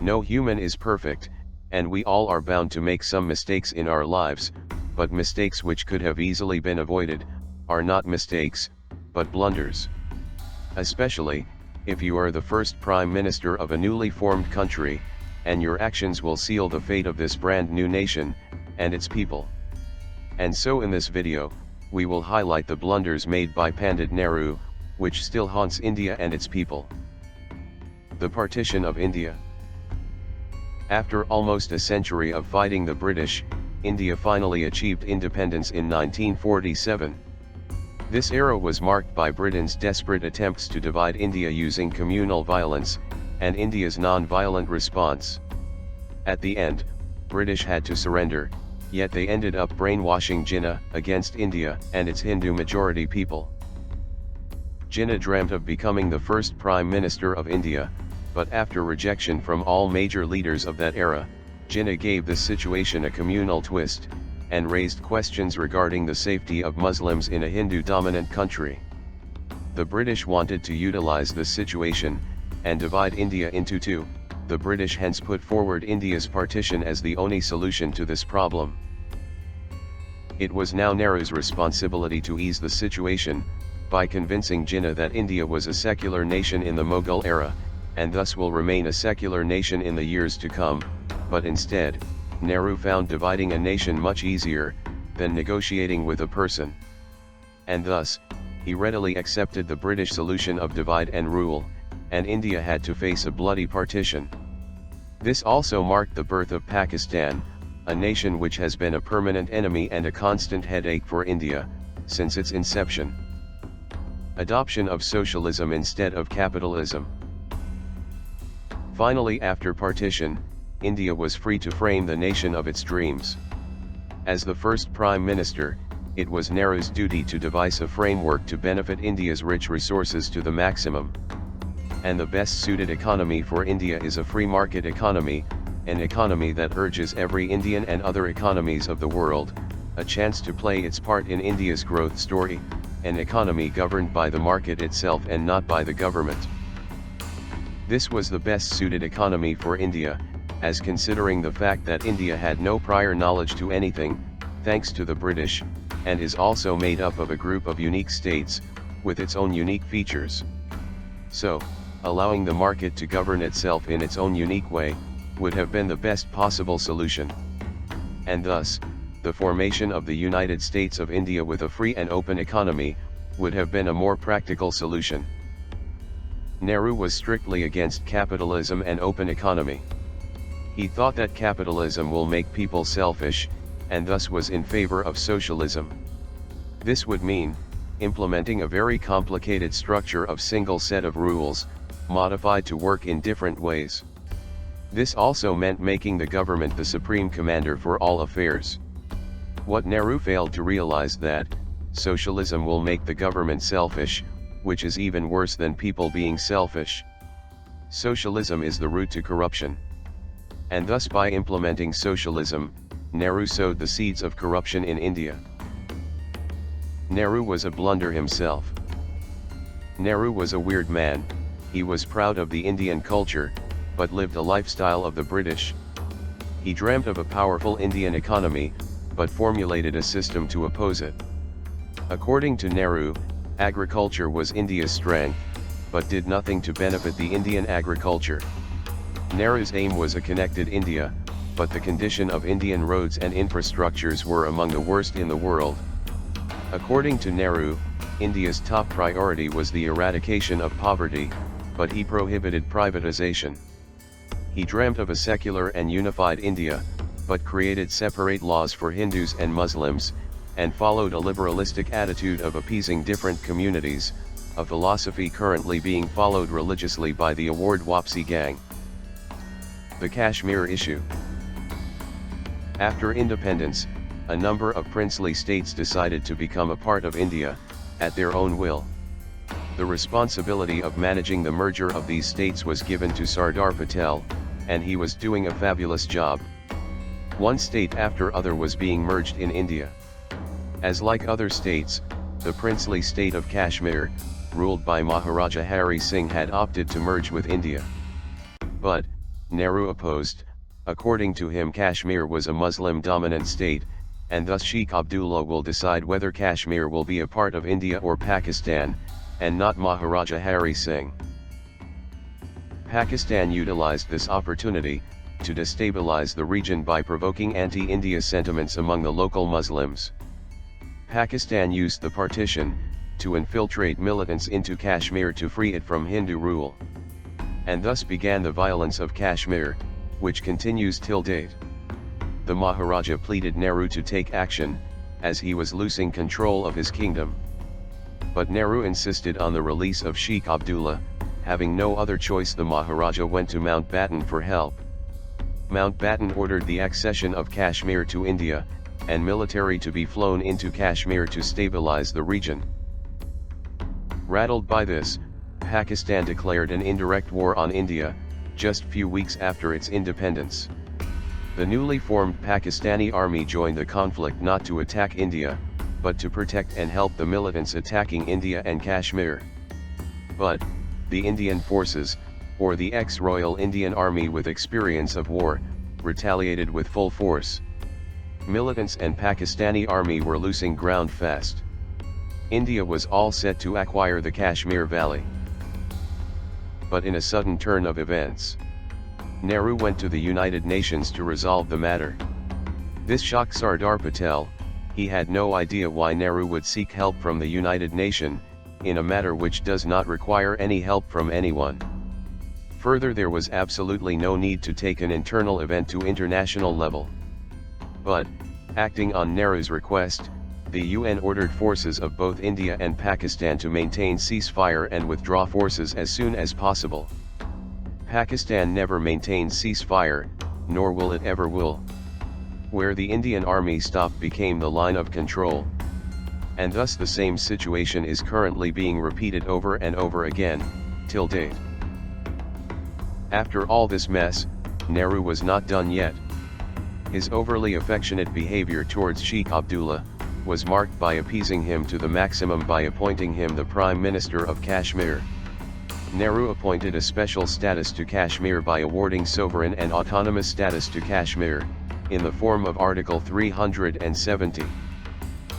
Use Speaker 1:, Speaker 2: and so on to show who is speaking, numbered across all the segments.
Speaker 1: No human is perfect, and we all are bound to make some mistakes in our lives, but mistakes which could have easily been avoided, are not mistakes, but blunders. Especially, if you are the first Prime Minister of a newly formed country, and your actions will seal the fate of this brand new nation, and its people. And so in this video, we will highlight the blunders made by Pandit Nehru, which still haunts India and its people. The partition of India. After almost a century of fighting the British, India finally achieved independence in 1947. This era was marked by Britain's desperate attempts to divide India using communal violence, and India's non-violent response. At the end, British had to surrender, yet they ended up brainwashing Jinnah against India and its Hindu majority people. Jinnah dreamt of becoming the first Prime Minister of India, but after rejection from all major leaders of that era, Jinnah gave the situation a communal twist, and raised questions regarding the safety of Muslims in a Hindu-dominant country. The British wanted to utilize this situation, and divide India into two. The British hence put forward India's partition as the only solution to this problem. It was now Nehru's responsibility to ease the situation, by convincing Jinnah that India was a secular nation in the Mughal era, and thus will remain a secular nation in the years to come, but instead, Nehru found dividing a nation much easier, than negotiating with a person. And thus, he readily accepted the British solution of divide and rule, and India had to face a bloody partition. This also marked the birth of Pakistan, a nation which has been a permanent enemy and a constant headache for India, since its inception. Adoption of socialism instead of capitalism. Finally, after partition, India was free to frame the nation of its dreams. As the first Prime Minister, it was Nehru's duty to devise a framework to benefit India's rich resources to the maximum. And the best suited economy for India is a free market economy, an economy that urges every Indian and other economies of the world, a chance to play its part in India's growth story, an economy governed by the market itself and not by the government. This was the best suited economy for India, as considering the fact that India had no prior knowledge to anything, thanks to the British, and is also made up of a group of unique states, with its own unique features. So, allowing the market to govern itself in its own unique way, would have been the best possible solution. And thus, the formation of the United States of India with a free and open economy, would have been a more practical solution. Nehru was strictly against capitalism and open economy. He thought that capitalism will make people selfish, and thus was in favor of socialism. This would mean, implementing a very complicated structure of single set of rules, modified to work in different ways. This also meant making the government the supreme commander for all affairs. What Nehru failed to realize that, socialism will make the government selfish, which is even worse than people being selfish. Socialism is the route to corruption. And thus by implementing socialism, Nehru sowed the seeds of corruption in India. Nehru was a blunder himself. Nehru was a weird man. He was proud of the Indian culture, but lived a lifestyle of the British. He dreamt of a powerful Indian economy, but formulated a system to oppose it. According to Nehru, agriculture was India's strength, but did nothing to benefit the Indian agriculture. Nehru's aim was a connected India, but the condition of Indian roads and infrastructures were among the worst in the world. According to Nehru, India's top priority was the eradication of poverty, but he prohibited privatization. He dreamt of a secular and unified India, but created separate laws for Hindus and Muslims, and followed a liberalistic attitude of appeasing different communities, a philosophy currently being followed religiously by the Award Wapsi gang. The Kashmir issue. After independence, a number of princely states decided to become a part of India, at their own will. The responsibility of managing the merger of these states was given to Sardar Patel, and he was doing a fabulous job. One state after other was being merged in India. As like other states, the princely state of Kashmir, ruled by Maharaja Hari Singh, had opted to merge with India. But, Nehru opposed. According to him, Kashmir was a Muslim-dominant state, and thus Sheikh Abdullah will decide whether Kashmir will be a part of India or Pakistan, and not Maharaja Hari Singh. Pakistan utilized this opportunity to destabilize the region by provoking anti-India sentiments among the local Muslims. Pakistan used the partition to infiltrate militants into Kashmir to free it from Hindu rule. And thus began the violence of Kashmir, which continues till date. The Maharaja pleaded Nehru to take action, as he was losing control of his kingdom. But Nehru insisted on the release of Sheikh Abdullah. Having no other choice, the Maharaja went to Mountbatten for help. Mountbatten ordered the accession of Kashmir to India, and military to be flown into Kashmir to stabilize the region. Rattled by this, Pakistan declared an indirect war on India, just few weeks after its independence. The newly formed Pakistani army joined the conflict not to attack India, but to protect and help the militants attacking India and Kashmir. But the Indian forces, or the ex-Royal Indian Army with experience of war, retaliated with full force. Militants and Pakistani army were losing ground fast. India was all set to acquire the Kashmir Valley. But in a sudden turn of events, Nehru went to the United Nations to resolve the matter. This shocked Sardar Patel. He had no idea why Nehru would seek help from the United Nations, in a matter which does not require any help from anyone. Further, there was absolutely no need to take an internal event to international level. But, acting on Nehru's request, the UN ordered forces of both India and Pakistan to maintain ceasefire and withdraw forces as soon as possible. Pakistan never maintained ceasefire, nor will it ever will. Where the Indian army stopped became the line of control. And thus the same situation is currently being repeated over and over again, till date. After all this mess, Nehru was not done yet. His overly affectionate behavior towards Sheikh Abdullah was marked by appeasing him to the maximum by appointing him the Prime Minister of Kashmir. Nehru appointed a special status to Kashmir by awarding sovereign and autonomous status to Kashmir, in the form of Article 370.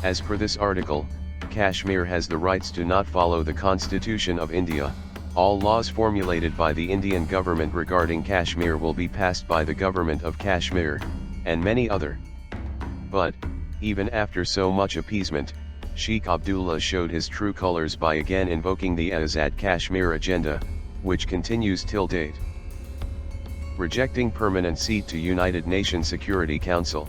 Speaker 1: As per this article, Kashmir has the rights to not follow the Constitution of India. All laws formulated by the Indian government regarding Kashmir will be passed by the government of Kashmir, and many other. But, even after so much appeasement, Sheikh Abdullah showed his true colors by again invoking the Azad Kashmir agenda, which continues till date. Rejecting permanent seat to United Nations Security Council.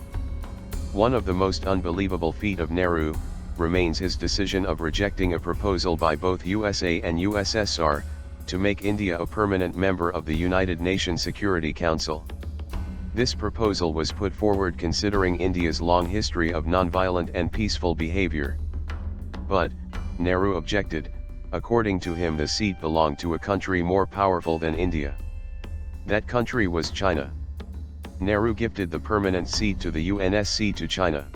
Speaker 1: One of the most unbelievable feat of Nehru remains his decision of rejecting a proposal by both USA and USSR to make India a permanent member of the United Nations Security Council. This proposal was put forward considering India's long history of nonviolent and peaceful behavior. But, Nehru objected. According to him, the seat belonged to a country more powerful than India. That country was China. Nehru gifted the permanent seat to the UNSC to China.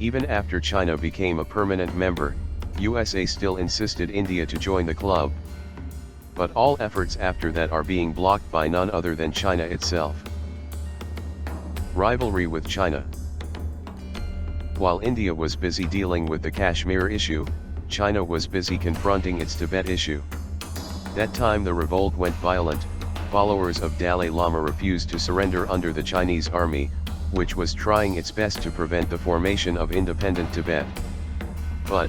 Speaker 1: Even after China became a permanent member, USA still insisted India to join the club. But all efforts after that are being blocked by none other than China itself. Rivalry with China. While India was busy dealing with the Kashmir issue, China was busy confronting its Tibet issue. That time the revolt went violent. Followers of Dalai Lama refused to surrender under the Chinese army, which was trying its best to prevent the formation of independent Tibet. But,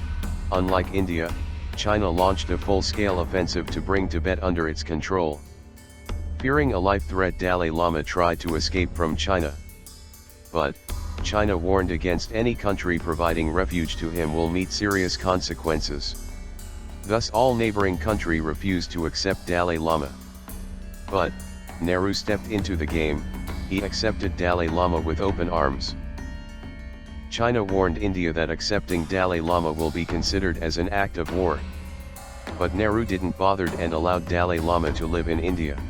Speaker 1: unlike India, China launched a full-scale offensive to bring Tibet under its control. Fearing a life threat, Dalai Lama tried to escape from China. But, China warned against any country providing refuge to him will meet serious consequences. Thus all neighboring country refused to accept Dalai Lama. But, Nehru stepped into the game. He accepted Dalai Lama with open arms. China warned India that accepting Dalai Lama will be considered as an act of war. But Nehru didn't bother and allowed Dalai Lama to live in India.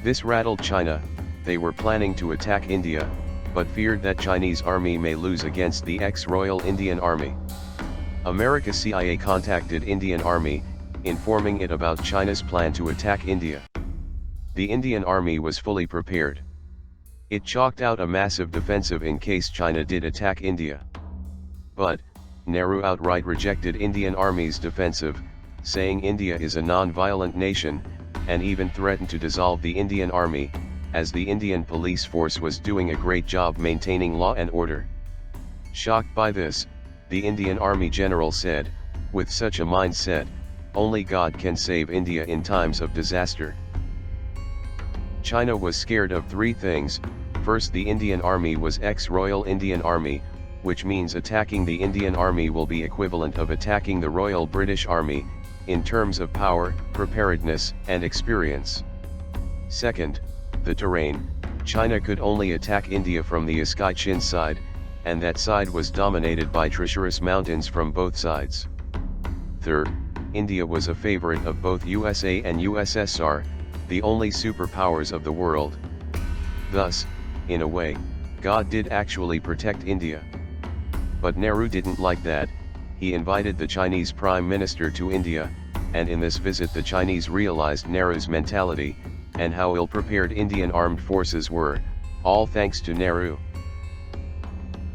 Speaker 1: This rattled China. They were planning to attack India, but feared that Chinese army may lose against the ex-Royal Indian Army. America's CIA contacted Indian Army, informing it about China's plan to attack India. The Indian army was fully prepared. It chalked out a massive defensive in case China did attack India. But, Nehru outright rejected Indian army's defensive, saying India is a non-violent nation, and even threatened to dissolve the Indian army, as the Indian police force was doing a great job maintaining law and order. Shocked by this, the Indian Army general said, "With such a mindset, only God can save India in times of disaster." China was scared of three things. First, the Indian Army was ex-Royal Indian Army, which means attacking the Indian Army will be equivalent of attacking the Royal British Army, in terms of power, preparedness, and experience. Second, the terrain. China could only attack India from the Chin side, and that side was dominated by treacherous mountains from both sides. Third, India was a favorite of both USA and USSR, the only superpowers of the world. Thus, in a way, God did actually protect India. But Nehru didn't like that. He invited the Chinese Prime Minister to India, and in this visit the Chinese realized Nehru's mentality, and how ill-prepared Indian armed forces were, all thanks to Nehru.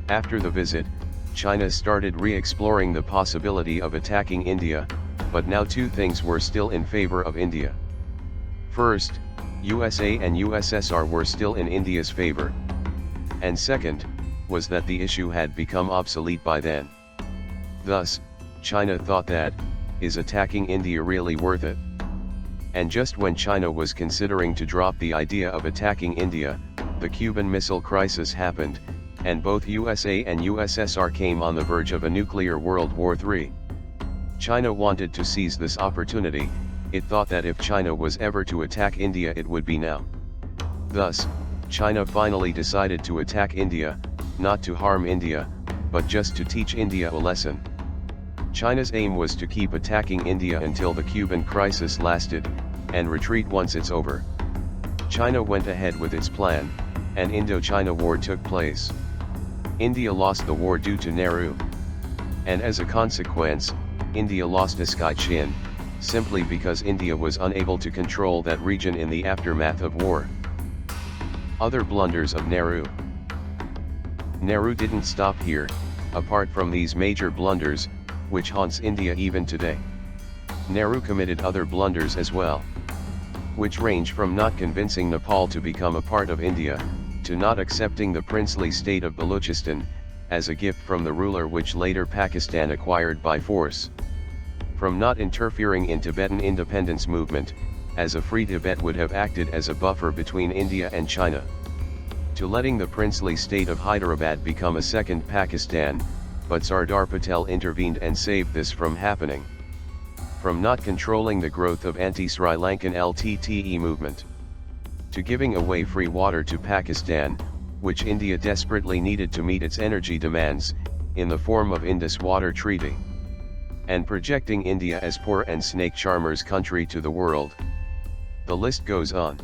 Speaker 1: After the visit, China started re-exploring the possibility of attacking India, but now two things were still in favor of India. First, USA and USSR were still in India's favor. And second, was that the issue had become obsolete by then. Thus, China thought that, is attacking India really worth it? And just when China was considering to drop the idea of attacking India, the Cuban Missile Crisis happened, and both USA and USSR came on the verge of a nuclear World War III. China wanted to seize this opportunity. It thought that if China was ever to attack India it would be now. Thus, China finally decided to attack India, not to harm India, but just to teach India a lesson. China's aim was to keep attacking India until the Cuban crisis lasted, and retreat once it's over. China went ahead with its plan, and Indo-China War took place. India lost the war due to Nehru. And as a consequence, India lost Chin, simply because India was unable to control that region in the aftermath of war. Other blunders of Nehru. Nehru didn't stop here. Apart from these major blunders, which haunts India even today, Nehru committed other blunders as well, which range from not convincing Nepal to become a part of India, to not accepting the princely state of Balochistan, as a gift from the ruler which later Pakistan acquired by force. From not interfering in Tibetan independence movement, as a free Tibet would have acted as a buffer between India and China, to letting the princely state of Hyderabad become a second Pakistan, but Sardar Patel intervened and saved this from happening. From not controlling the growth of anti-Sri Lankan LTTE movement, to giving away free water to Pakistan, which India desperately needed to meet its energy demands, in the form of Indus Water Treaty, and projecting India as poor and snake charmers country to the world. The list goes on.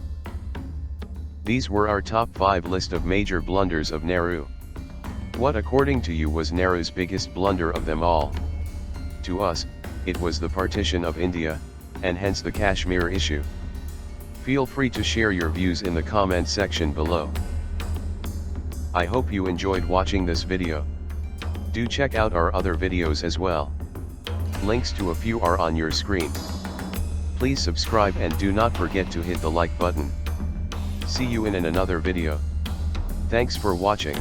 Speaker 1: These were our top 5 list of major blunders of Nehru. What according to you was Nehru's biggest blunder of them all? To us, it was the partition of India, and hence the Kashmir issue. Feel free to share your views in the comment section below. I hope you enjoyed watching this video. Do check out our other videos as well. Links to a few are on your screen. Please subscribe and do not forget to hit the like button. See you in another video. Thanks for watching.